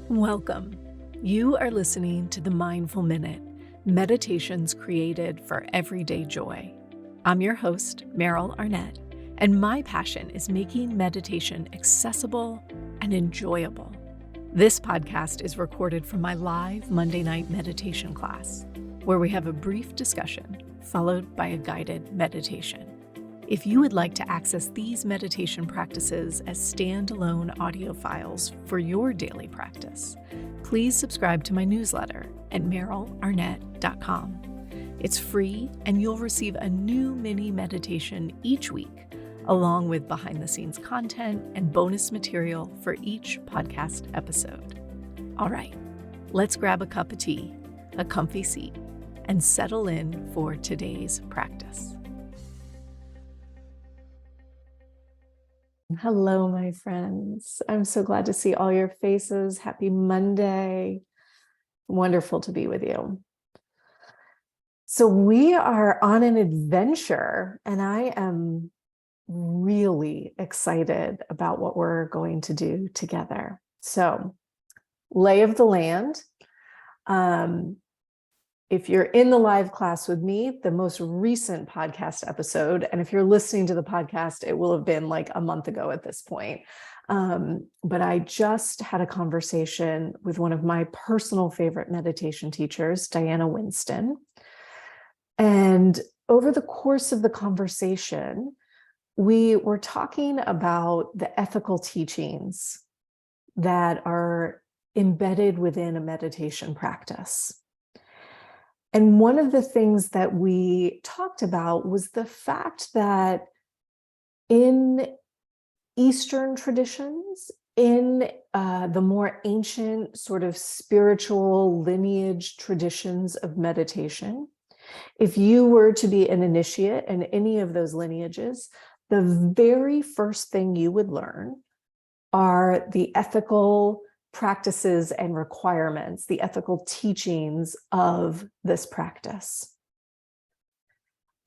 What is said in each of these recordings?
Welcome. You are listening to the Mindful Minute, meditations created for everyday joy. I'm your host, Meryl Arnett, and my passion is making meditation accessible and enjoyable. This podcast is recorded from my live Monday night meditation class, where we have a brief discussion followed by a guided meditation. If you would like to access these meditation practices as standalone audio files for your daily practice, please subscribe to my newsletter at merylarnett.com. It's free, and you'll receive a new mini meditation each week, along with behind-the-scenes content and bonus material for each podcast episode. All right, let's grab a cup of tea, a comfy seat, and settle in for today's practice. Hello, my friends. I'm so glad to see all your faces. Happy Monday. Wonderful to be with you. So we are on an adventure, and I am really excited about what we're going to do together. So, lay of the land. If you're in the live class with me, the most recent podcast episode, and if you're listening to the podcast, it will have been like a month ago at this point. But I just had a conversation with one of my personal favorite meditation teachers, Diana Winston. And over the course of the conversation, we were talking about the ethical teachings that are embedded within a meditation practice. And one of the things that we talked about was the fact that in Eastern traditions, in the more ancient sort of spiritual lineage traditions of meditation, if you were to be an initiate in any of those lineages, the very first thing you would learn are the ethical practices and requirements, the ethical teachings of this practice.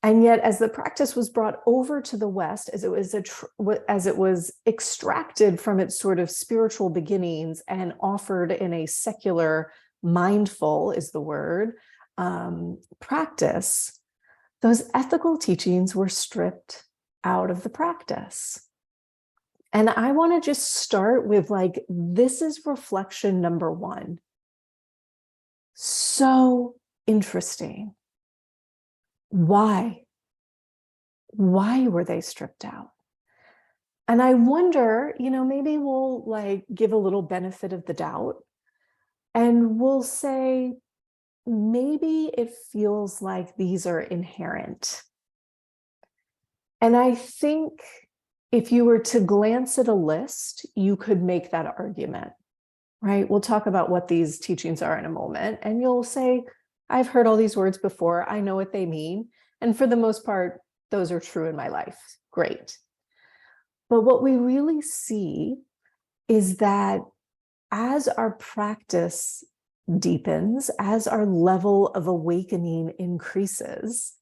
And yet, as the practice was brought over to the West, as it was extracted from its sort of spiritual beginnings and offered in a secular, mindful is the word, practice, those ethical teachings were stripped out of the practice. And I want to just start with this is reflection number one. So interesting. Why? Why were they stripped out? And I wonder, maybe we'll give a little benefit of the doubt, and we'll say, maybe it feels like these are inherent. And I think if you were to glance at a list, you could make that argument, right? We'll talk about what these teachings are in a moment, and you'll say, I've heard all these words before. I know what they mean. And for the most part, those are true in my life. Great. But what we really see is that as our practice deepens, as our level of awakening increases,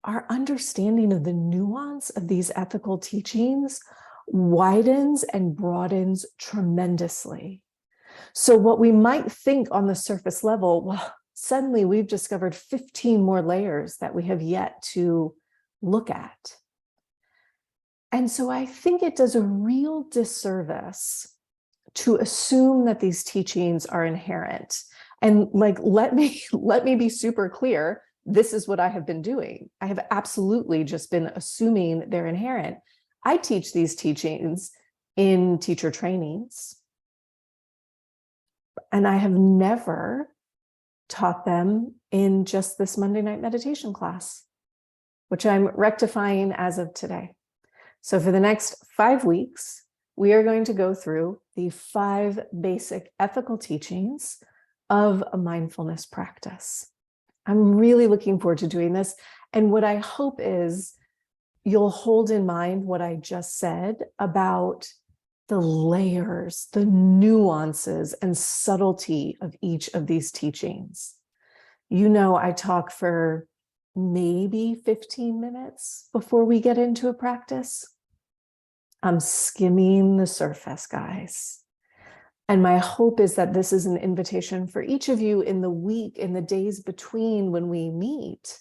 our understanding of the nuance of these ethical teachings widens and broadens tremendously. So what we might think on the surface level, well, suddenly we've discovered 15 more layers that we have yet to look at. And so I think it does a real disservice to assume that these teachings are inherent. And let me be super clear. This is what I have been doing. I have absolutely just been assuming they're inherent. I teach these teachings in teacher trainings, and I have never taught them in just this Monday night meditation class, which I'm rectifying as of today. So for the next 5 weeks, we are going to go through the 5 basic ethical teachings of a mindfulness practice. I'm really looking forward to doing this. And what I hope is you'll hold in mind what I just said about the layers, the nuances and subtlety of each of these teachings. I talk for maybe 15 minutes before we get into a practice. I'm skimming the surface, guys. And my hope is that this is an invitation for each of you in the week, in the days between when we meet,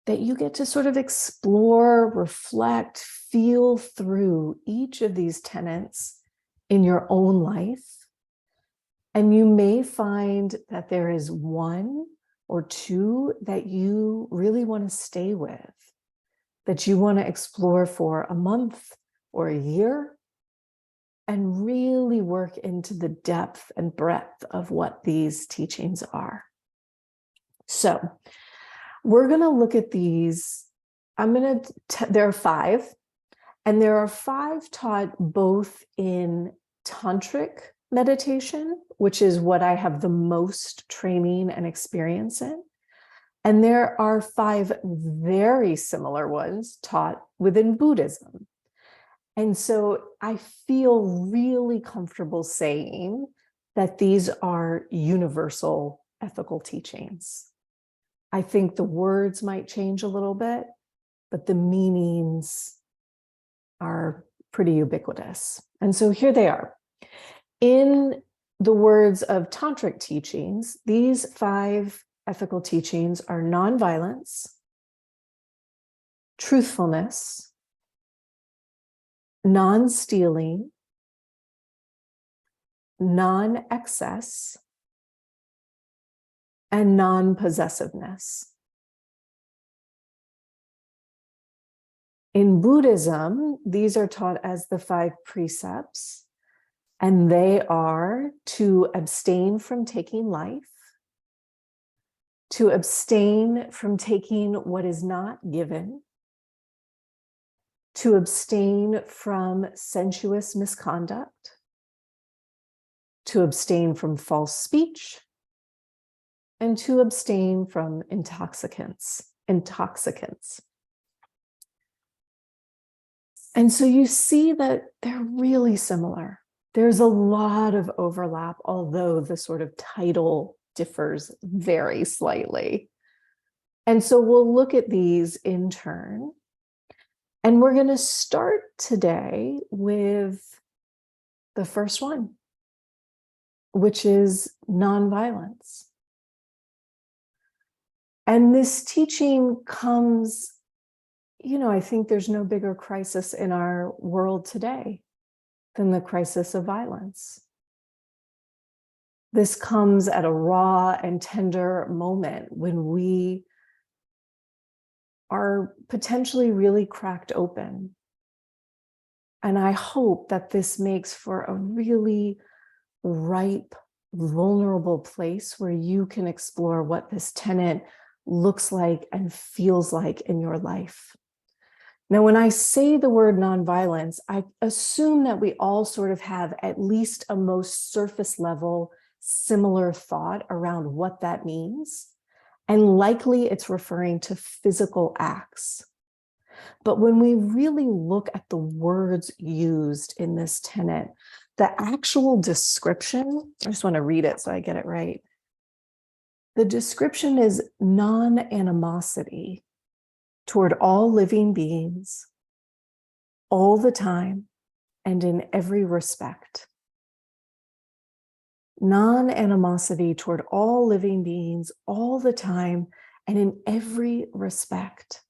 that you get to sort of explore, reflect, feel through each of these tenets in your own life. And you may find that there is one or two that you really want to stay with, that you want to explore for a month or a year, and really work into the depth and breadth of what these teachings are. So we're going to look at these. There are 5, and there are 5 taught both in tantric meditation, which is what I have the most training and experience in. And there are 5 very similar ones taught within Buddhism. And so I feel really comfortable saying that these are universal ethical teachings. I think the words might change a little bit, but the meanings are pretty ubiquitous. And so here they are. In the words of tantric teachings, these 5 ethical teachings are nonviolence, truthfulness, non-stealing, non-excess, and non-possessiveness. In Buddhism, these are taught as the 5 precepts, and they are to abstain from taking life, to abstain from taking what is not given, to abstain from sensuous misconduct, to abstain from false speech, and to abstain from intoxicants. And so you see that they're really similar. There's a lot of overlap, although the sort of title differs very slightly. And so we'll look at these in turn. And we're going to start today with the first one, which is nonviolence. And this teaching comes, I think there's no bigger crisis in our world today than the crisis of violence. This comes at a raw and tender moment when we are potentially really cracked open. And I hope that this makes for a really ripe, vulnerable place where you can explore what this tenet looks like and feels like in your life. Now, when I say the word nonviolence, I assume that we all sort of have at least a most surface level similar thought around what that means. And likely it's referring to physical acts. But when we really look at the words used in this tenet, the actual description, I just want to read it so I get it right. The description is non-animosity toward all living beings, all the time, and in every respect. Non-animosity toward all living beings, all the time, and in every respect.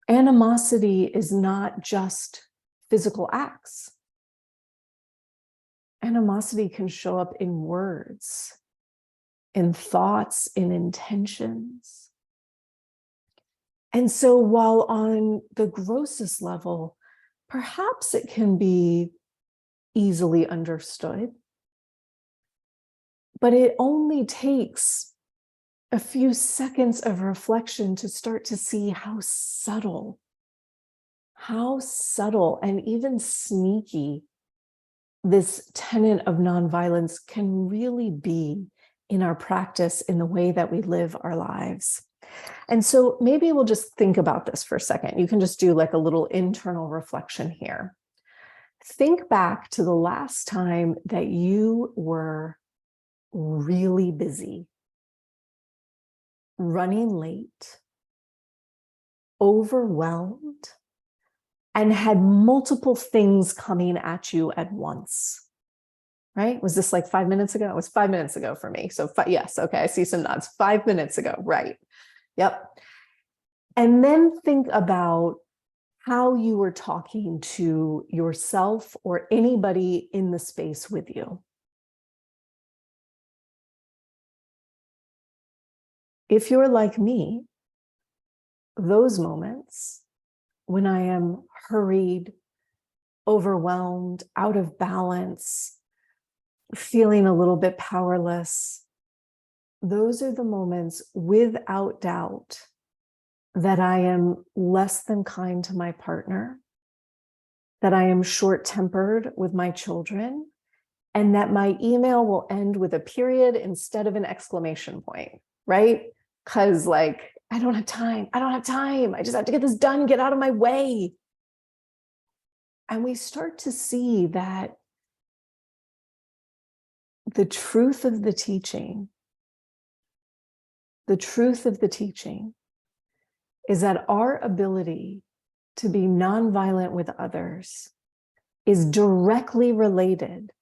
Animosity is not just physical acts. Animosity can show up in words, in thoughts, in intentions. And so while on the grossest level, perhaps it can be easily understood, but it only takes a few seconds of reflection to start to see how subtle and even sneaky this tenet of nonviolence can really be in our practice, in the way that we live our lives. And so maybe we'll just think about this for a second. You can just do like a little internal reflection here. Think back to the last time that you were really busy, running late, overwhelmed, and had multiple things coming at you at once. Right? Was this like 5 minutes ago? It was 5 minutes ago for me. So yes, okay, I see some nods. 5 minutes ago, right? Yep. And then think about how you were talking to yourself or anybody in the space with you. If you're like me, those moments when I am hurried, overwhelmed, out of balance, feeling a little bit powerless, those are the moments, without doubt, that I am less than kind to my partner, that I am short-tempered with my children, and that my email will end with a period instead of an exclamation point, right? Because like, I don't have time. I just have to get this done, get out of my way. And we start to see that the truth of the teaching is that our ability to be nonviolent with others is directly related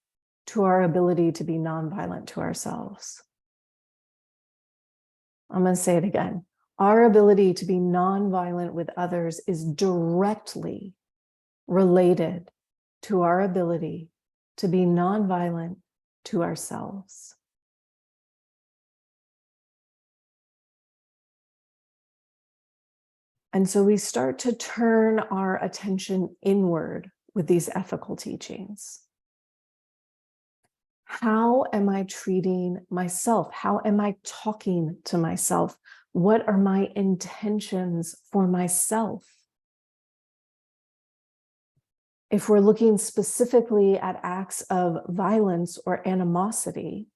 to our ability to be nonviolent to ourselves. I'm going to say it again. Our ability to be nonviolent with others is directly related to our ability to be nonviolent to ourselves. And so we start to turn our attention inward with these ethical teachings. How am I treating myself? How am I talking to myself? What are my intentions for myself? If we're looking specifically at acts of violence or animosity,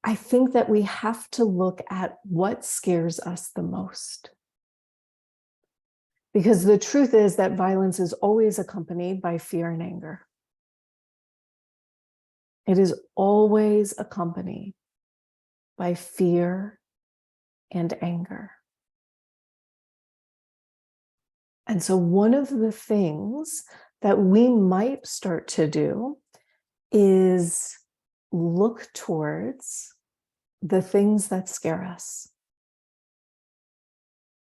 I think that we have to look at what scares us the most. Because the truth is that violence is always accompanied by fear and anger. It is always accompanied by fear and anger. And so one of the things that we might start to do is look towards the things that scare us.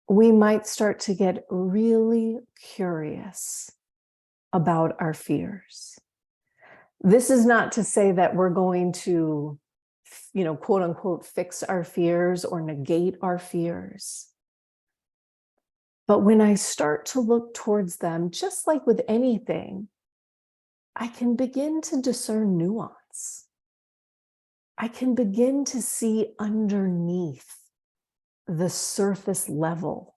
We might start to get really curious about our fears. This is not to say that we're going to, quote unquote, fix our fears or negate our fears. But when I start to look towards them, just like with anything, I can begin to discern nuance. I can begin to see underneath the surface level.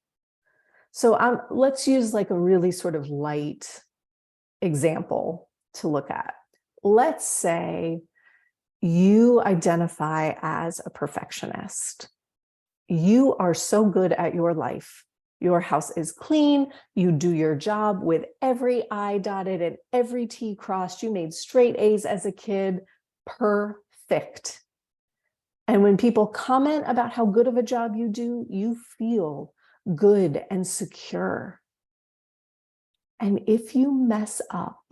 So let's use like a really sort of light example to look at. Let's say you identify as a perfectionist. You are so good at your life. Your house is clean. You do your job with every I dotted and every T crossed. You made straight A's as a kid. Perfect. And when people comment about how good of a job you do, you feel good and secure. And if you mess up,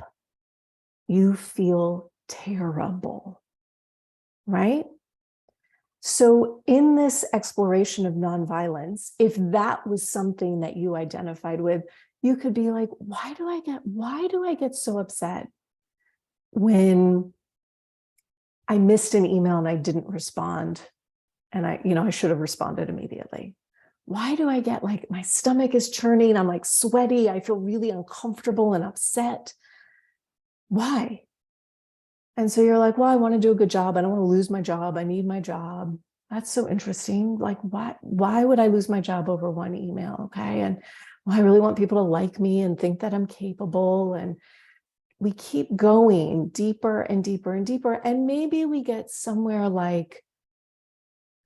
you feel terrible, right? So in this exploration of nonviolence, if that was something that you identified with, you could be like, why do I get so upset when I missed an email and I didn't respond? And I should have responded immediately. Why do I get like, my stomach is churning, I'm like sweaty, I feel really uncomfortable and upset? Why? And so you're like, well, I want to do a good job. I don't want to lose my job. I need my job. That's so interesting. Like, why would I lose my job over one email? Okay. And well, I really want people to like me and think that I'm capable. And we keep going deeper and deeper and deeper. And maybe we get somewhere like,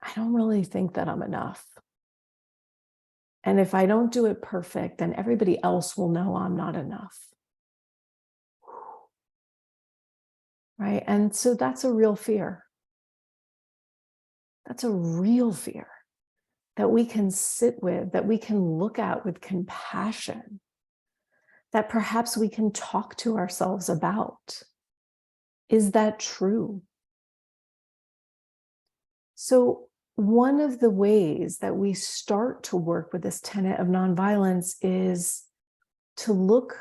I don't really think that I'm enough. And if I don't do it perfect, then everybody else will know I'm not enough. Right? And so that's a real fear. That's a real fear that we can sit with, that we can look at with compassion. that perhaps we can talk to ourselves about. Is that true? So, one of the ways that we start to work with this tenet of nonviolence is to look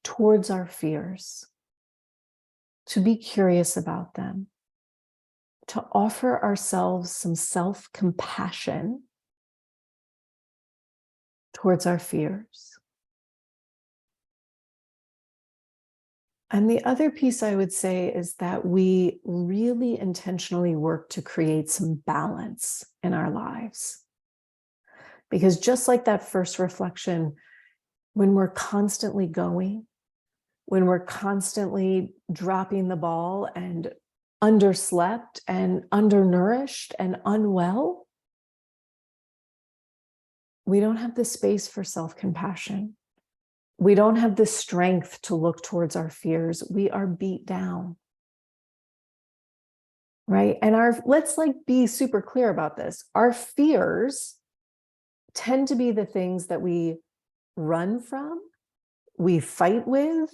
towards our fears, to be curious about them, to offer ourselves some self-compassion towards our fears. And the other piece I would say is that we really intentionally work to create some balance in our lives. Because just like that first reflection, when we're constantly going, when we're constantly dropping the ball and underslept and undernourished and unwell, we don't have the space for self-compassion. We don't have the strength to look towards our fears. We are beat down. Right? And let's be super clear about this. Our fears tend to be the things that we run from, we fight with,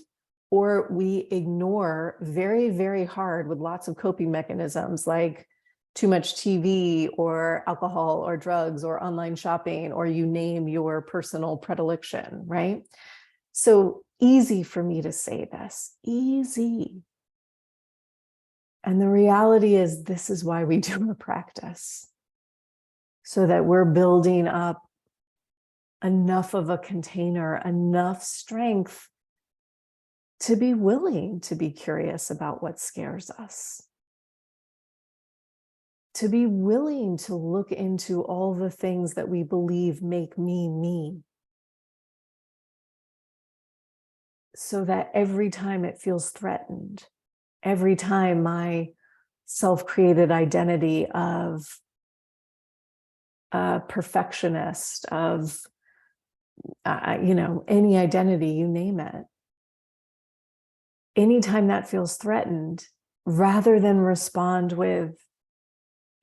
or we ignore very, very hard with lots of coping mechanisms like too much TV or alcohol or drugs or online shopping, or you name your personal predilection, right? So easy for me to say this, easy. And the reality is, this is why we do our practice, so that we're building up enough of a container, enough strength to be willing to be curious about what scares us, to be willing to look into all the things that we believe make me me, so that every time it feels threatened, every time my self-created identity of a perfectionist, of any identity, you name it, anytime that feels threatened, rather than respond with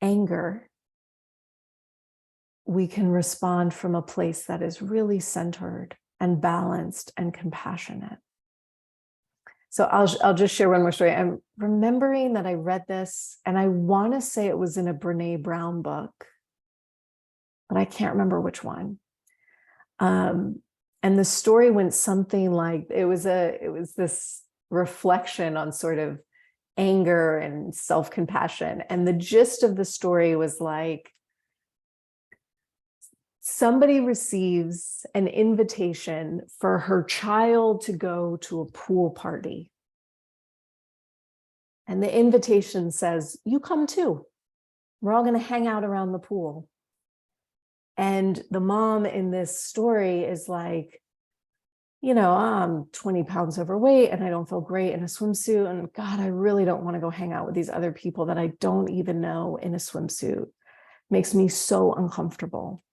anger, we can respond from a place that is really centered and balanced and compassionate. So I'll just share one more story. I'm remembering that I read this, and I want to say it was in a Brene Brown book, but I can't remember which one. And the story went something like, it was this reflection on sort of anger and self-compassion. And the gist of the story was like, somebody receives an invitation for her child to go to a pool party. And the invitation says, you come too. We're all going to hang out around the pool. And the mom in this story is like, I'm 20 pounds overweight and I don't feel great in a swimsuit. And God, I really don't want to go hang out with these other people that I don't even know in a swimsuit. Makes me so uncomfortable.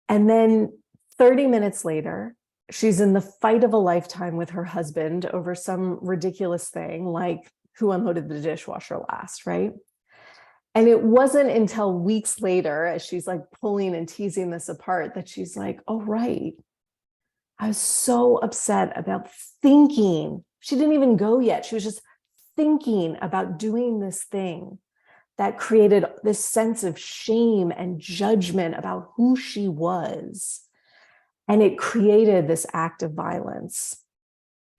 And then 30 minutes later, she's in the fight of a lifetime with her husband over some ridiculous thing, like who unloaded the dishwasher last, right? And it wasn't until weeks later, as she's like pulling and teasing this apart, that she's like, oh, right. I was so upset about thinking. She didn't even go yet. She was just thinking about doing this thing that created this sense of shame and judgment about who she was. And it created this act of violence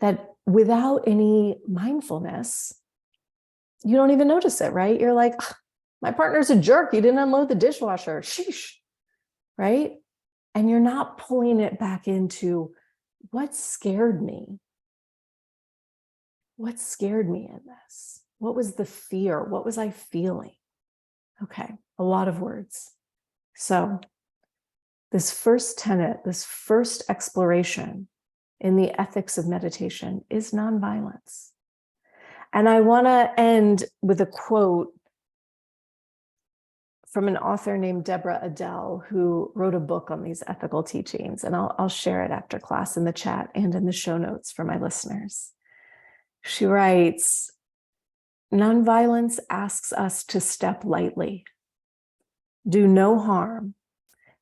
that, without any mindfulness, you don't even notice it, right? You're like, my partner's a jerk. He didn't unload the dishwasher. Sheesh, right? And you're not pulling it back into what scared me. What scared me in this? What was the fear? What was I feeling? Okay, a lot of words. So this first tenet, this first exploration in the ethics of meditation is nonviolence. And I want to end with a quote from an author named Deborah Adele, who wrote a book on these ethical teachings. And I'll share it after class in the chat and in the show notes for my listeners. She writes, nonviolence asks us to step lightly, do no harm,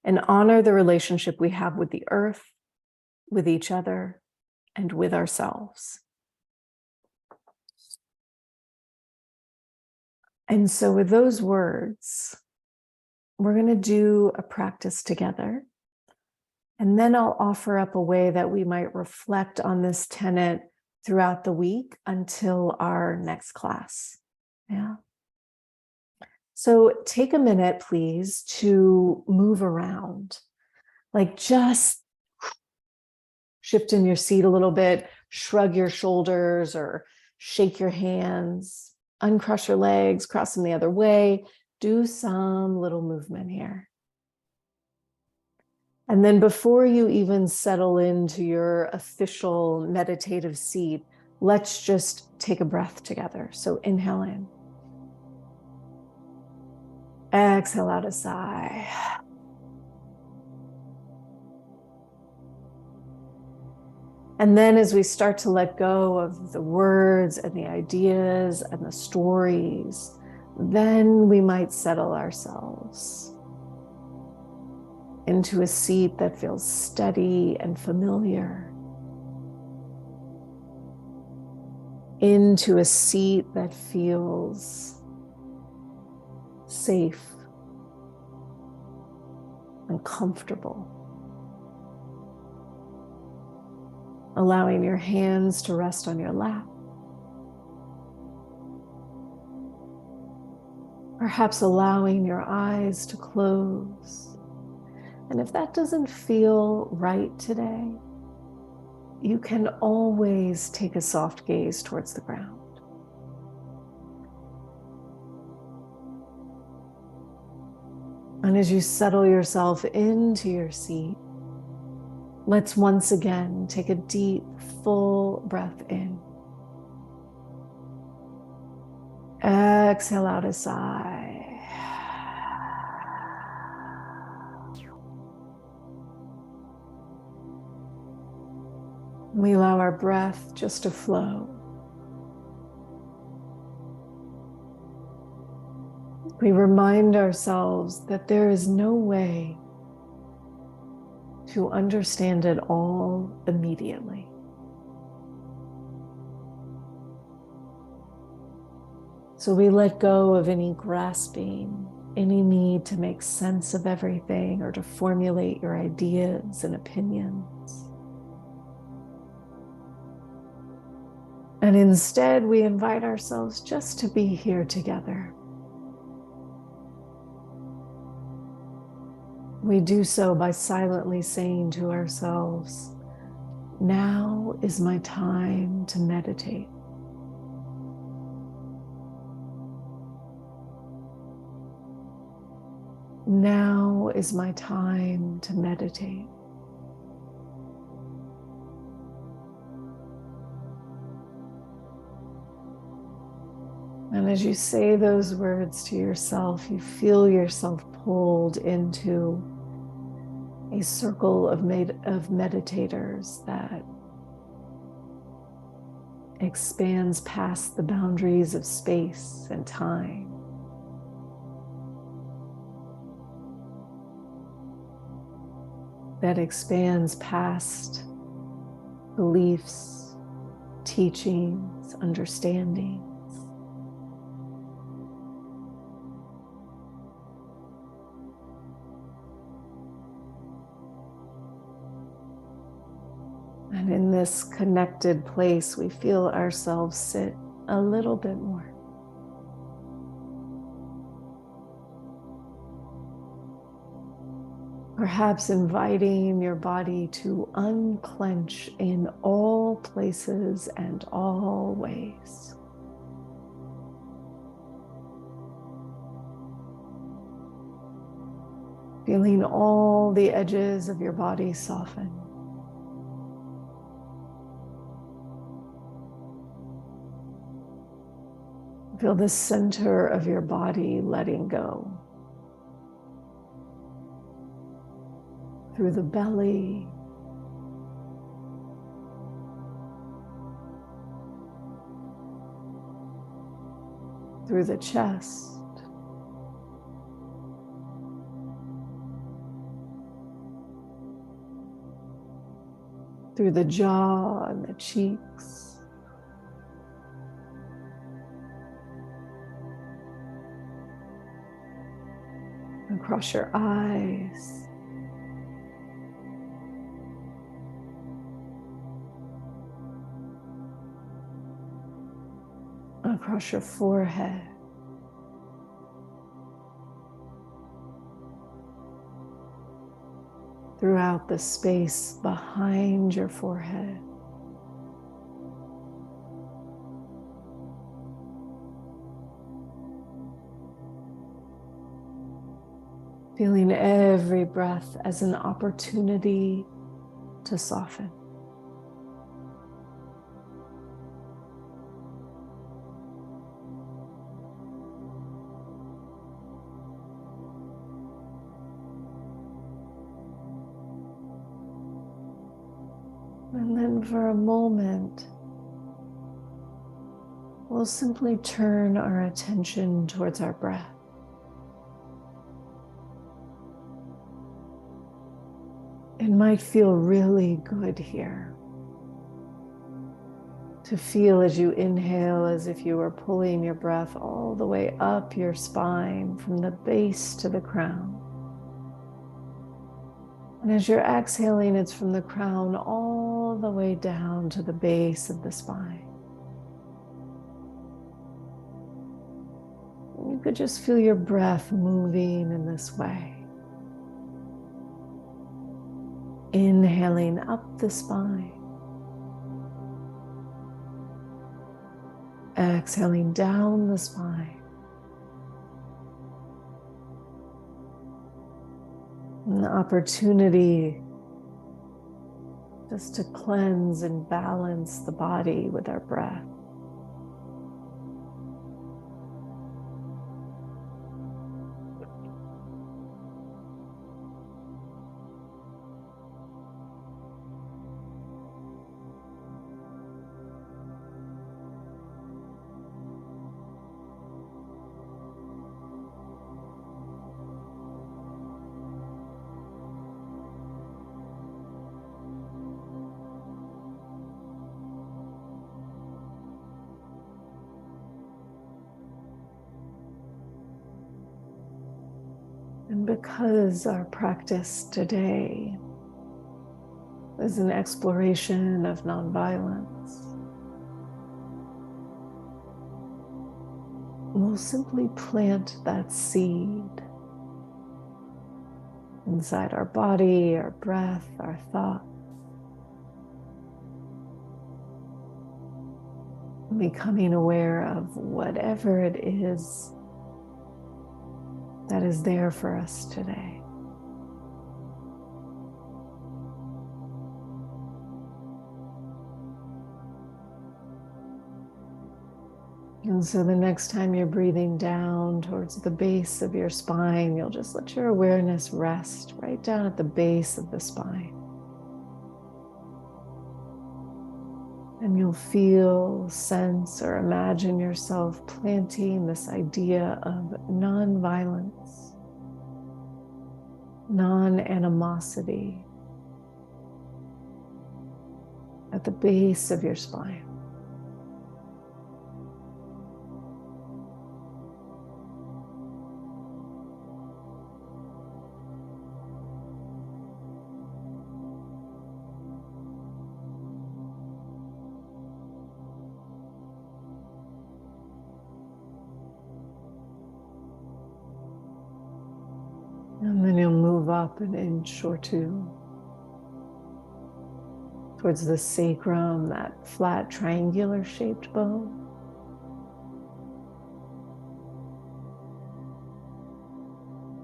and honor the relationship we have with the earth, with each other, and with ourselves. And so with those words, we're going to do a practice together. And then I'll offer up a way that we might reflect on this tenet throughout the week until our next class. Yeah. So take a minute, please, to move around. Like just shift in your seat a little bit, shrug your shoulders or shake your hands, uncross your legs, cross them the other way. Do some little movement here. And then before you even settle into your official meditative seat, let's just take a breath together. So inhale in. Exhale out a sigh. And then as we start to let go of the words and the ideas and the stories, then we might settle ourselves into a seat that feels steady and familiar, into a seat that feels safe and comfortable, allowing your hands to rest on your lap, perhaps allowing your eyes to close. And if that doesn't feel right today, you can always take a soft gaze towards the ground. And as you settle yourself into your seat, let's once again take a deep, full breath in. Exhale out a sigh. We allow our breath just to flow. We remind ourselves that there is no way to understand it all immediately. So we let go of any grasping, any need to make sense of everything or to formulate your ideas and opinions. And instead, we invite ourselves just to be here together. We do so by silently saying to ourselves, now is my time to meditate. Now is my time to meditate. And as you say those words to yourself, you feel yourself pulled into a circle of meditators that expands past the boundaries of space and time. That expands past beliefs, teachings, understandings. And in this connected place, we feel ourselves sit a little bit more. Perhaps inviting your body to unclench in all places and all ways. Feeling all the edges of your body soften. Feel the center of your body letting go. Through the belly, through the chest, through the jaw and the cheeks, across your eyes, across your forehead, throughout the space behind your forehead. Feeling every breath as an opportunity to soften. And then for a moment, we'll simply turn our attention towards our breath. It might feel really good here to feel as you inhale as if you were pulling your breath all the way up your spine from the base to the crown. And as you're exhaling, it's from the crown all the way down to the base of the spine. You could just feel your breath moving in this way. Inhaling up the spine. Exhaling down the spine. An opportunity just to cleanse and balance the body with our breath. And because our practice today is an exploration of nonviolence, we'll simply plant that seed inside our body, our breath, our thought, becoming aware of whatever it is that is there for us today. And so the next time you're breathing down towards the base of your spine, you'll just let your awareness rest right down at the base of the spine. And you'll feel, sense, or imagine yourself planting this idea of non-violence, non-animosity at the base of your spine. And then you'll move up an inch or two towards the sacrum, that flat triangular shaped bone.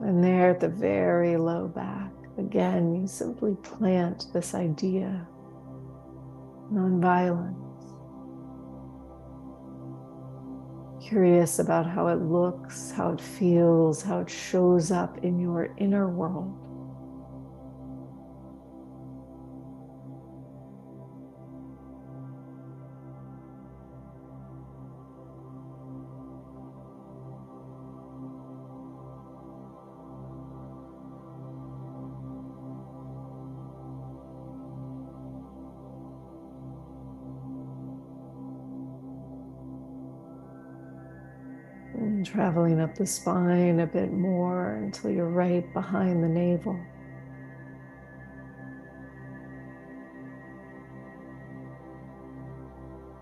And there at the very low back, again, you simply plant this idea, nonviolence. Curious about how it looks, how it feels, how it shows up in your inner world. traveling up the spine a bit more until you're right behind the navel.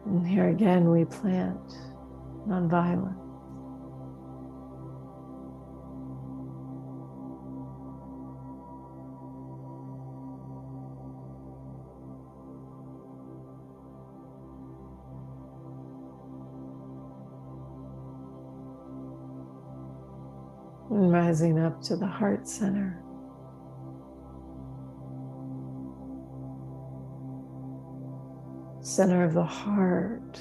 And here again, we plant nonviolence. And rising up to the heart center. Center of the heart.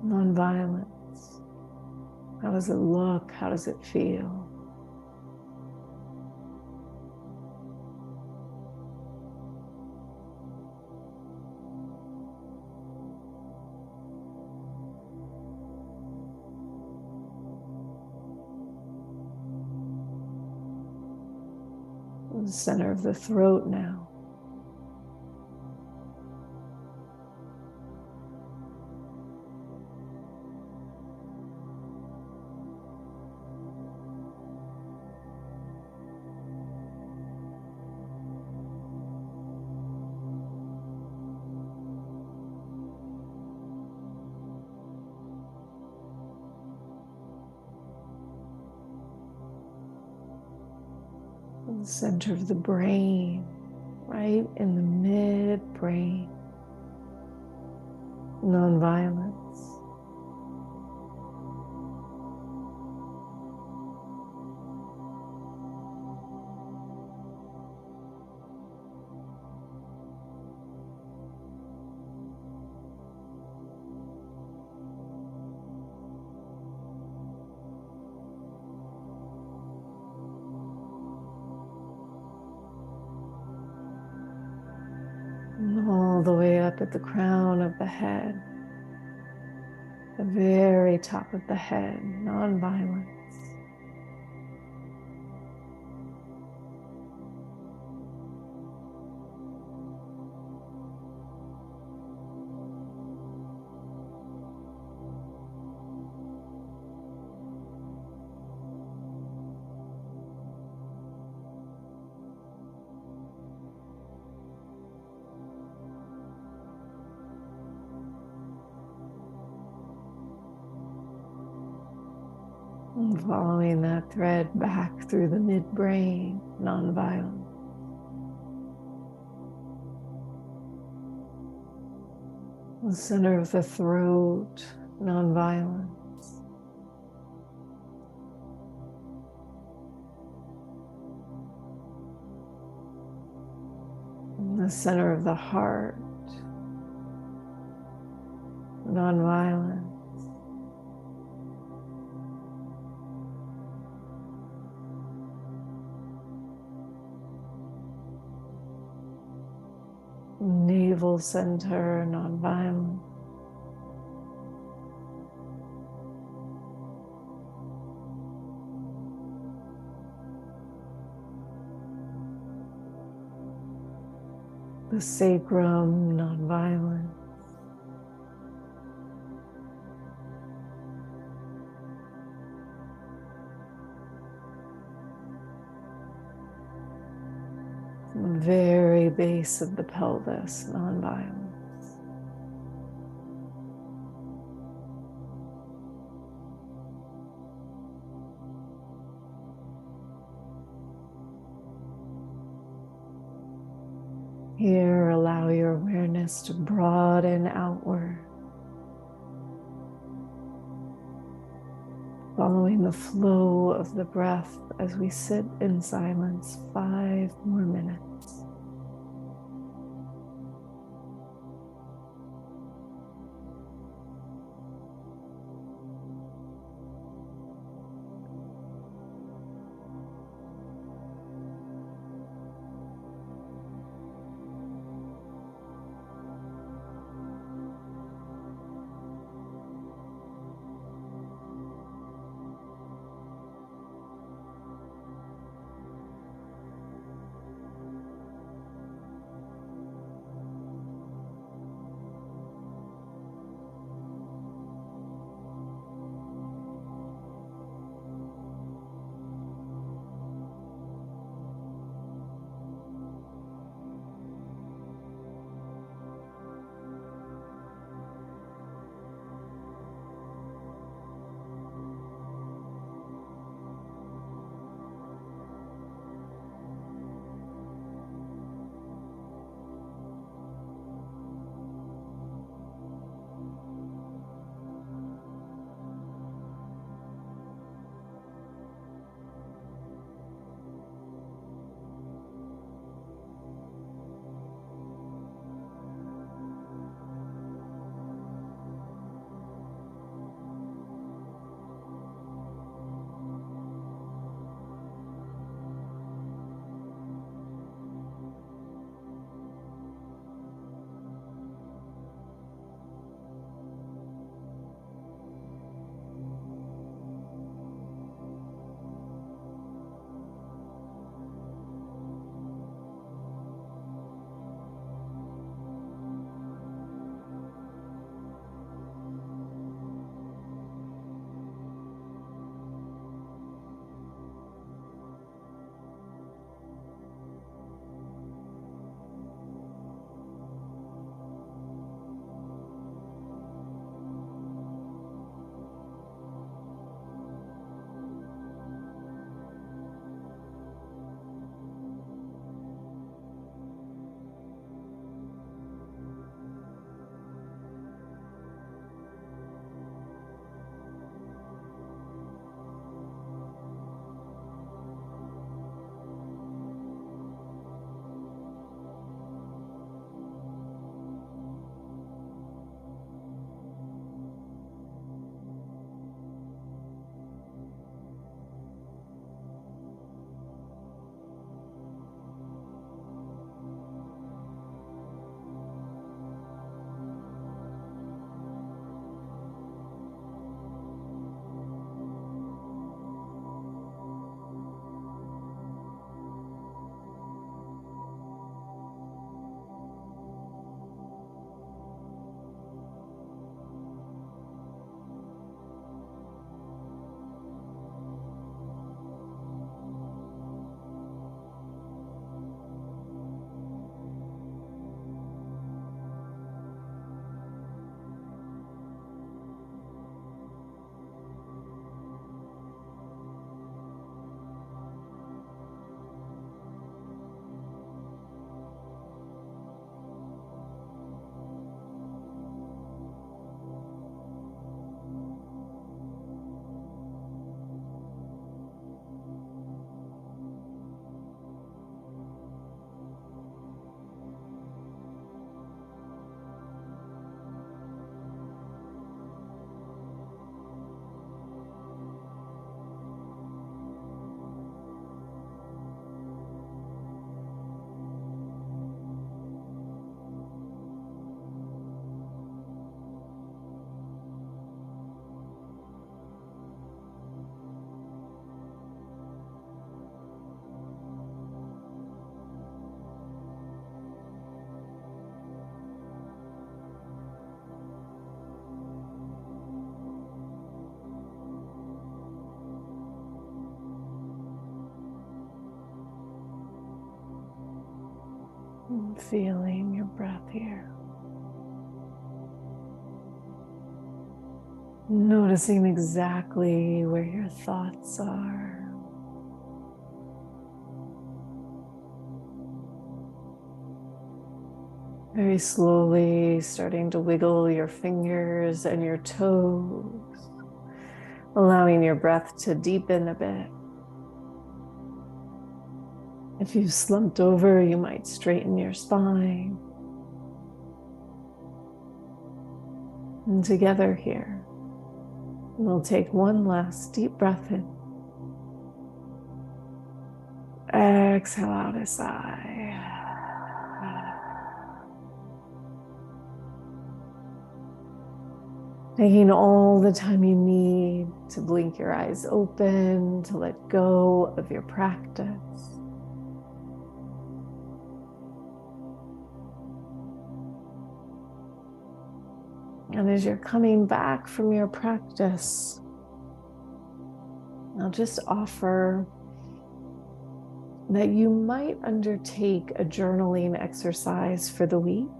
Nonviolence. How does it look? How does it feel? The center of the throat now. The center of the brain, right in the mid-brain. Nonviolence. And all the way up at the crown of the head, the very top of the head, nonviolence. And following that thread back through the midbrain, nonviolent. The center of the throat, nonviolence. And the center of the heart, nonviolence. Navel center, nonviolent. The sacrum, nonviolent. The very base of the pelvis, nonviolent. Here, allow your awareness to broaden outward, following the flow of the breath as we sit in silence 5 more minutes. Feeling your breath here. Noticing exactly where your thoughts are. Very slowly starting to wiggle your fingers and your toes, allowing your breath to deepen a bit. If you've slumped over, you might straighten your spine. And together here, we'll take one last deep breath in. Exhale out a sigh. Taking all the time you need to blink your eyes open, to let go of your practice. And as you're coming back from your practice, I'll just offer that you might undertake a journaling exercise for the week.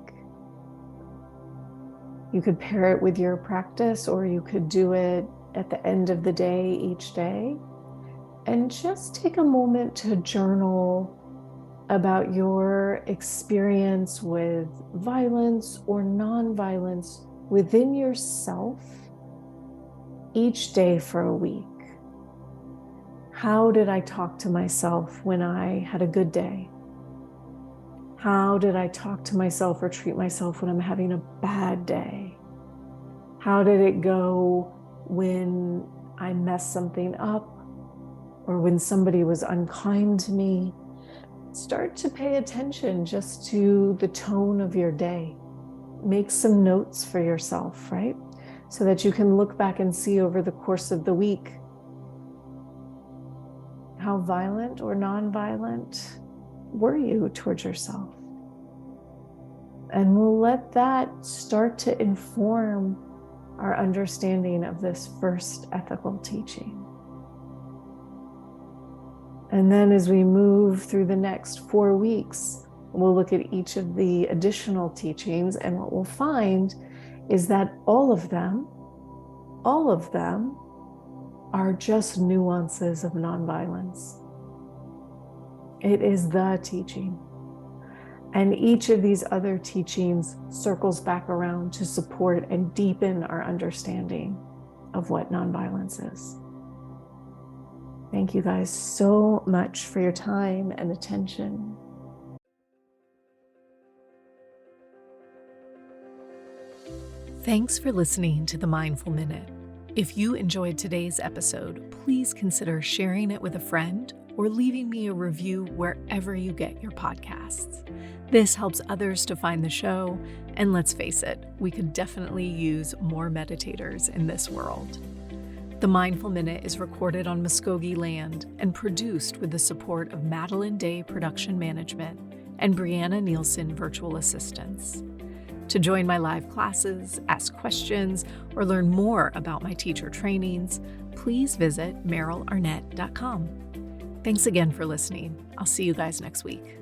You could pair it with your practice, or you could do it at the end of the day each day. And just take a moment to journal about your experience with violence or non-violence within yourself each day for a week. How did I talk to myself when I had a good day? How did I talk to myself or treat myself when I'm having a bad day? How did it go when I messed something up or when somebody was unkind to me? Start to pay attention just to the tone of your day. Make some notes for yourself, right? So that you can look back and see over the course of the week how violent or non-violent were you towards yourself. And we'll let that start to inform our understanding of this first ethical teaching. And then as we move through the next 4 weeks, we'll look at each of the additional teachings, and what we'll find is that all of them are just nuances of nonviolence. It is the teaching. And each of these other teachings circles back around to support and deepen our understanding of what nonviolence is. Thank you guys so much for your time and attention. Thanks for listening to the Mindful Minute. If you enjoyed today's episode, please consider sharing it with a friend or leaving me a review wherever you get your podcasts. This helps others to find the show, and let's face it, we could definitely use more meditators in this world. The Mindful Minute is recorded on Muskogee land and produced with the support of Madeline Day Production Management and Brianna Nielsen Virtual Assistants. To join my live classes, ask questions, or learn more about my teacher trainings, please visit merylarnett.com. Thanks again for listening. I'll see you guys next week.